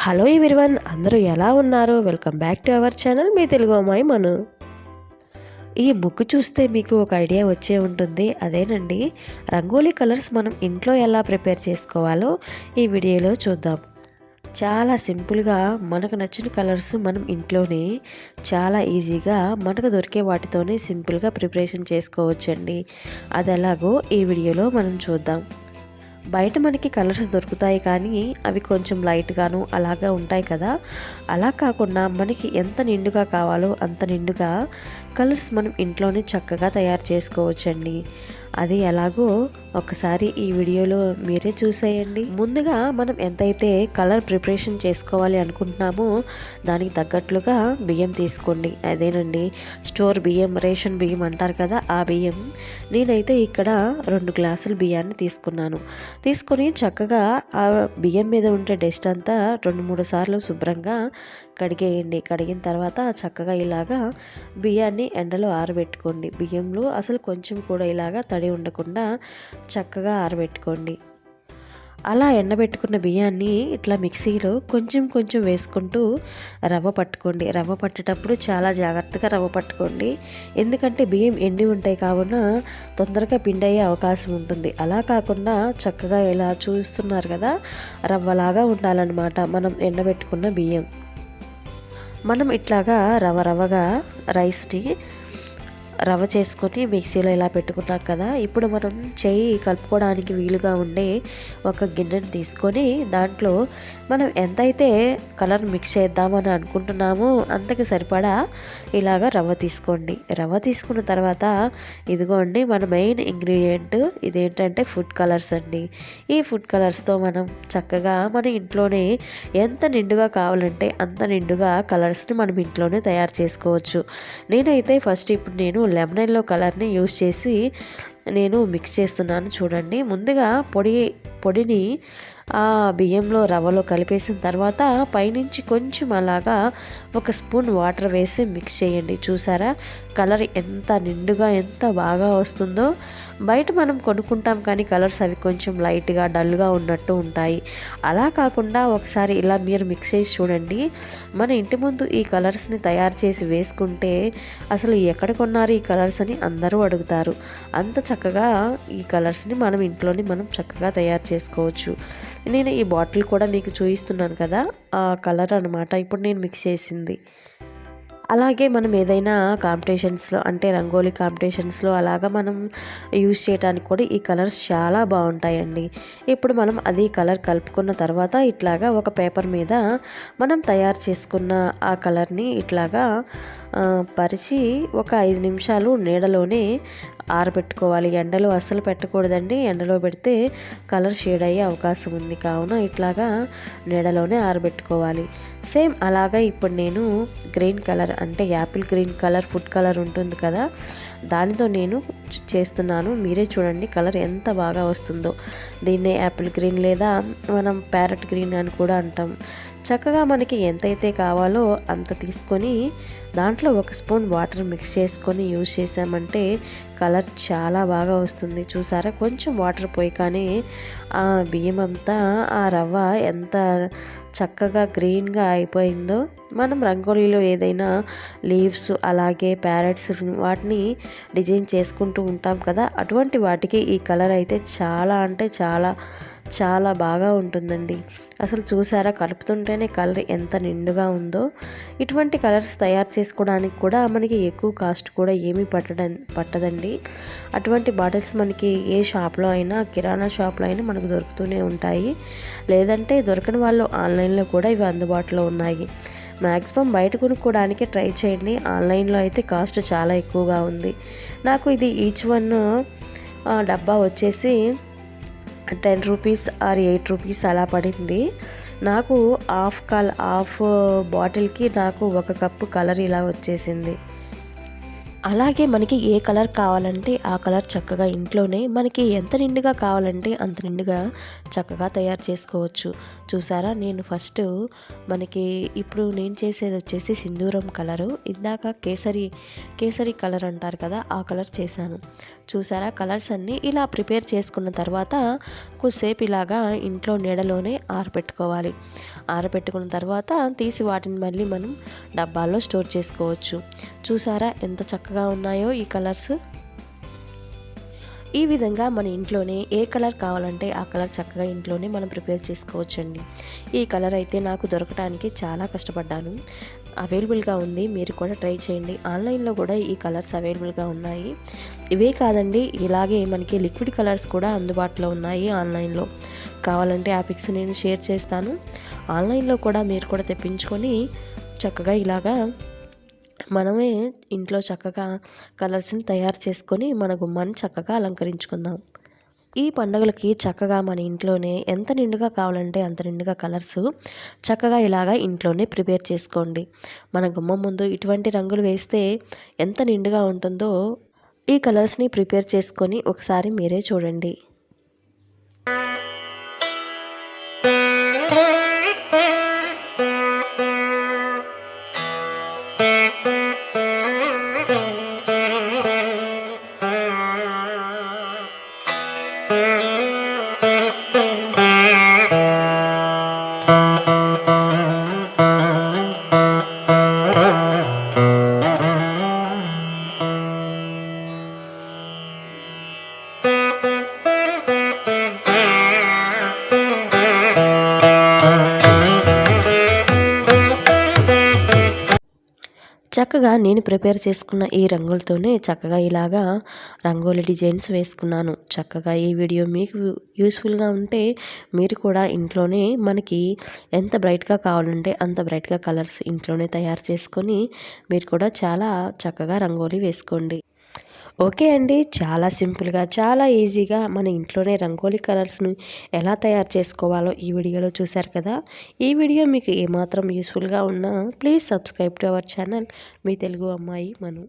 Hello everyone, అందరూ ఎలా ఉన్నారు? Welcome back to our channel Mee Telugu Ammayi Manu. ఈ ముగ్గు చూస్తే మీకు ఒక ఐడియా వచ్చే ఉంటుంది. అదేనండి, రంగోలీ కలర్స్ మనం ఇంట్లో ఎలా ప్రిపేర్ చేసుకోవాలో ఈ వీడియోలో చూద్దాం. చాలా సింపుల్గా మనకు నచ్చిన కలర్స్ మనం ఇంట్లోనే చాలా ఈజీగా మనకు దొరికే వాటితోనే సింపుల్గా ప్రిపరేషన్ చేసుకోవచ్చండి. అది ఎలాగో ఈ వీడియోలో మనం చూద్దాం. బయట మనకి కలర్స్ దొరుకుతాయి, కానీ అవి కొంచెం లైట్గాను అలాగా ఉంటాయి కదా. అలా కాకుండా మనకి ఎంత నిండుగా కావాలో అంత నిండుగా కలర్స్ మనం ఇంట్లోనే చక్కగా తయారు చేసుకోవచ్చండి. అది ఎలాగో ఒకసారి ఈ వీడియోలో మీరే చూసేయండి. ముందుగా మనం ఎంతైతే కలర్ ప్రిపరేషన్ చేసుకోవాలి అనుకుంటున్నామో దానికి తగ్గట్లుగా బియ్యం తీసుకోండి. అదేనండి, స్టోర్ బియ్యం, రేషన్ బియ్యం అంటారు కదా, ఆ బియ్యం. నేనైతే ఇక్కడ 2 గ్లాసుల బియ్యాన్ని తీసుకొని చక్కగా ఆ బియ్యం మీద ఉండే డస్ట్ అంతా 2-3 సార్లు శుభ్రంగా కడిగేయండి. కడిగిన తర్వాత చక్కగా ఇలాగా బియ్యాన్ని ఎండలో ఆరబెట్టుకోండి. బియ్యంలో అసలు కొంచెం కూడా ఇలాగా తడి ఉండకుండా చక్కగా ఆరబెట్టుకోండి. అలా ఎండబెట్టుకున్న బియ్యాన్ని ఇట్లా మిక్సీలో కొంచెం వేసుకుంటూ రవ్వ పట్టుకోండి. రవ్వ పట్టేటప్పుడు చాలా జాగ్రత్తగా రవ్వ పట్టుకోండి, ఎందుకంటే బియ్యం ఎండి ఉంటాయి కావున తొందరగా పిండి అయ్యే అవకాశం ఉంటుంది. అలా కాకుండా చక్కగా ఇలా చూస్తున్నారు కదా, రవ్వలాగా ఉండాలన్నమాట మనం ఎండబెట్టుకున్న బియ్యం. మనం ఇట్లాగా రవ్వగా రైస్ని రవ్వ చేసుకొని మిక్సీలో ఇలా పెట్టుకున్నాం కదా. ఇప్పుడు మనం చెయ్యి కలుపుకోవడానికి వీలుగా ఉండే ఒక గిన్నెని తీసుకొని దాంట్లో మనం ఎంతైతే కలర్ మిక్స్ చేద్దామని అనుకుంటున్నామో అంతకి సరిపడా ఇలాగ రవ్వ తీసుకోండి. రవ్వ తీసుకున్న తర్వాత ఇదిగోండి మన మెయిన్ ఇంగ్రీడియంట్, ఇదేంటంటే ఫుడ్ కలర్స్ అండి. ఈ ఫుడ్ కలర్స్తో మనం చక్కగా మన ఇంట్లోనే ఎంత నిండుగా కావాలంటే అంత నిండుగా కలర్స్ని మనం ఇంట్లోనే తయారు చేసుకోవచ్చు. నేనైతే ఫస్ట్ ఇప్పుడు నేను లెమన్ ఎల్లో కలర్ని యూజ్ చేసి నేను మిక్స్ చేస్తున్నాను. చూడండి, ముందుగా పొడిని ఆ బియ్యంలో రవ్వలో కలిపేసిన తర్వాత పైనుంచి కొంచెం అలాగా 1 స్పూన్ వాటర్ వేసి మిక్స్ చేయండి. చూసారా కలర్ ఎంత నిండుగా ఎంత బాగా వస్తుందో. బయట మనం కొనుక్కుంటాం కానీ కలర్స్ అవి కొంచెం లైట్గా డల్గా ఉన్నట్టు ఉంటాయి. అలా కాకుండా ఒకసారి ఇలా మీరు మిక్స్ చేసి చూడండి. మన ఇంటి ముందు ఈ కలర్స్ని తయారు చేసి వేసుకుంటే అసలు ఎక్కడ కొన్నారు ఈ కలర్స్ అని అందరూ అడుగుతారు. అంత చక్కగా ఈ కలర్స్ని మనం ఇంట్లోనే మనం చక్కగా తయారు చేసుకోవచ్చు. నేను ఈ బాటిల్ కూడా మీకు చూపిస్తున్నాను కదా, ఆ కలర్ అనమాట ఇప్పుడు నేను మిక్స్ చేసింది. అలాగే మనం ఏదైనా కాంపిటీషన్స్లో అంటే రంగోలీ కాంపిటీషన్స్లో అలాగా మనం యూజ్ చేయడానికి కూడా ఈ కలర్స్ చాలా బాగుంటాయండి. ఇప్పుడు మనం అది కలర్ కలుపుకున్న తర్వాత ఇట్లాగా ఒక పేపర్ మీద మనం తయారు చేసుకున్న ఆ కలర్ని ఇట్లాగా పరిచి ఒక 5 నిమిషాలు నీడలోనే ఆరబెట్టుకోవాలి. ఎండలో అస్సలు పెట్టకూడదండి, ఎండలో పెడితే కలర్ షేడ్ అయ్యే అవకాశం ఉంది. కావున ఇట్లాగా నీడలోనే ఆరబెట్టుకోవాలి. సేమ్ అలాగా ఇప్పుడు నేను గ్రీన్ కలర్ అంటే Apple green colour food colour ఉంటుంది కదా, దానితో నేను చేస్తున్నాను. మీరే చూడండి కలర్ ఎంత బాగా వస్తుందో. దీన్నే యాపిల్ గ్రీన్ లేదా మనం ప్యారెట్ గ్రీన్ అని కూడా అంటాం. చక్కగా మనకి ఎంతైతే కావాలో అంత తీసుకొని దాంట్లో 1 స్పూన్ వాటర్ మిక్స్ చేసుకొని యూజ్ చేసామంటే కలర్ చాలా బాగా వస్తుంది. చూసారా, కొంచెం వాటర్ పోయగానే ఆ బియ్యం అంతా ఆ రవ్వ ఎంత చక్కగా గ్రీన్గా అయిపోయిందో. మనం రంగోలీలో ఏదైనా లీవ్స్ అలాగే ప్యారెట్స్ వాటిని డిజైన్ చేసుకుంటూ ఉంటాం కదా, అటువంటి వాటికి ఈ కలర్ అయితే చాలా అంటే చాలా బాగా ఉంటుందండి. అసలు చూసారా, కలుపుతుంటేనే కలర్ ఎంత నిండుగా ఉందో. ఇటువంటి కలర్స్ తయారు చేసుకోవడానికి కూడా మనకి ఎక్కువ కాస్ట్ కూడా ఏమీ పట్టదండి. అటువంటి బాటిల్స్ మనకి ఏ షాప్లో అయినా, కిరాణా షాప్లో అయినా మనకు దొరుకుతూనే ఉంటాయి. లేదంటే దొరకని వాళ్ళు ఆన్లైన్లో కూడా ఇవి అందుబాటులో ఉన్నాయి. మ్యాక్సిమం బయట కొనుక్కోవడానికి ట్రై చేయండి. ఆన్లైన్లో అయితే కాస్ట్ చాలా ఎక్కువగా ఉంది. నాకు ఇది ఈచ్ వన్ డబ్బా వచ్చేసి 10 రూపీస్ ఆర్ 8 రూపీస్ అలా పడింది. నాకు హాఫ్ బాటిల్కి నాకు 1 కప్పు కలర్ ఇలా వచ్చేసింది. అలాగే మనకి ఏ కలర్ కావాలంటే ఆ కలర్ చక్కగా ఇంట్లోనే మనకి ఎంత నిండుగా కావాలంటే అంత నిండుగా చక్కగా తయారు చేసుకోవచ్చు. చూసారా, నేను ఫస్ట్ మనకి ఇప్పుడు నేను చేసేది వచ్చేసి సింధూరం కలరు, ఇందాక కేసరి కలర్ అంటారు కదా, ఆ కలర్ చేశాను. చూసారా, కలర్స్ అన్నీ ఇలా ప్రిపేర్ చేసుకున్న తర్వాత కొద్దిసేపు ఇలాగా ఇంట్లో నీడలోనే ఆరబెట్టుకోవాలి. ఆరబెట్టుకున్న తర్వాత తీసి వాటిని మళ్ళీ మనం డబ్బాల్లో స్టోర్ చేసుకోవచ్చు. చూసారా ఎంత చక్కగా ఉన్నాయో ఈ కలర్స్. ఈ విధంగా మన ఇంట్లోనే ఏ కలర్ కావాలంటే ఆ కలర్ చక్కగా ఇంట్లోనే మనం ప్రిపేర్ చేసుకోవచ్చండి. ఈ కలర్ అయితే నాకు దొరకడానికి చాలా కష్టపడ్డాను. అవైలబుల్గా ఉంది, మీరు కూడా ట్రై చేయండి. ఆన్లైన్లో కూడా ఈ కలర్స్ అవైలబుల్గా ఉన్నాయి. ఇవే కాదండి, ఇలాగే మనకి లిక్విడ్ కలర్స్ కూడా అందుబాటులో ఉన్నాయి ఆన్లైన్లో. కావాలంటే ఆ పిక్స్ నేను షేర్ చేస్తాను. ఆన్లైన్లో కూడా మీరు కూడా తెప్పించుకొని చక్కగా ఇలాగా మనమే ఇంట్లో చక్కగా కలర్స్ని తయారు చేసుకొని మన గుమ్మాన్ని చక్కగా అలంకరించుకుందాం. ఈ పండుగలకి చక్కగా మన ఇంట్లోనే ఎంత నిండుగా కావాలంటే అంత నిండుగా కలర్స్ చక్కగా ఇలాగా ఇంట్లోనే ప్రిపేర్ చేసుకోండి. మన గుమ్మం ముందు ఇటువంటి రంగులు వేస్తే ఎంత నిండుగా ఉంటుందో ఈ కలర్స్ని ప్రిపేర్ చేసుకొని ఒకసారి మీరే చూడండి. చక్కగా నేను ప్రిపేర్ చేసుకున్న ఈ రంగులతోనే చక్కగా ఇలాగా రంగోలి డిజైన్స్ వేసుకున్నాను. చక్కగా ఈ వీడియో మీకు యూస్ఫుల్గా ఉంటే మీరు కూడా ఇంట్లోనే మనకి ఎంత బ్రైట్గా కావాలంటే అంత బ్రైట్గా కలర్స్ ఇంట్లోనే తయారు చేసుకొని మీరు కూడా చాలా చక్కగా రంగోలి వేసుకోండి. ఓకే అండి, చాలా సింపుల్గా చాలా ఈజీగా మన ఇంట్లోనే రంగోలీ కలర్స్ను ఎలా తయారు చేసుకోవాలో ఈ వీడియోలో చూశారు కదా. ఈ వీడియో మీకు ఏమాత్రం యూస్ఫుల్గా ఉన్నా please subscribe to our channel Mee Telugu Ammayi Manu.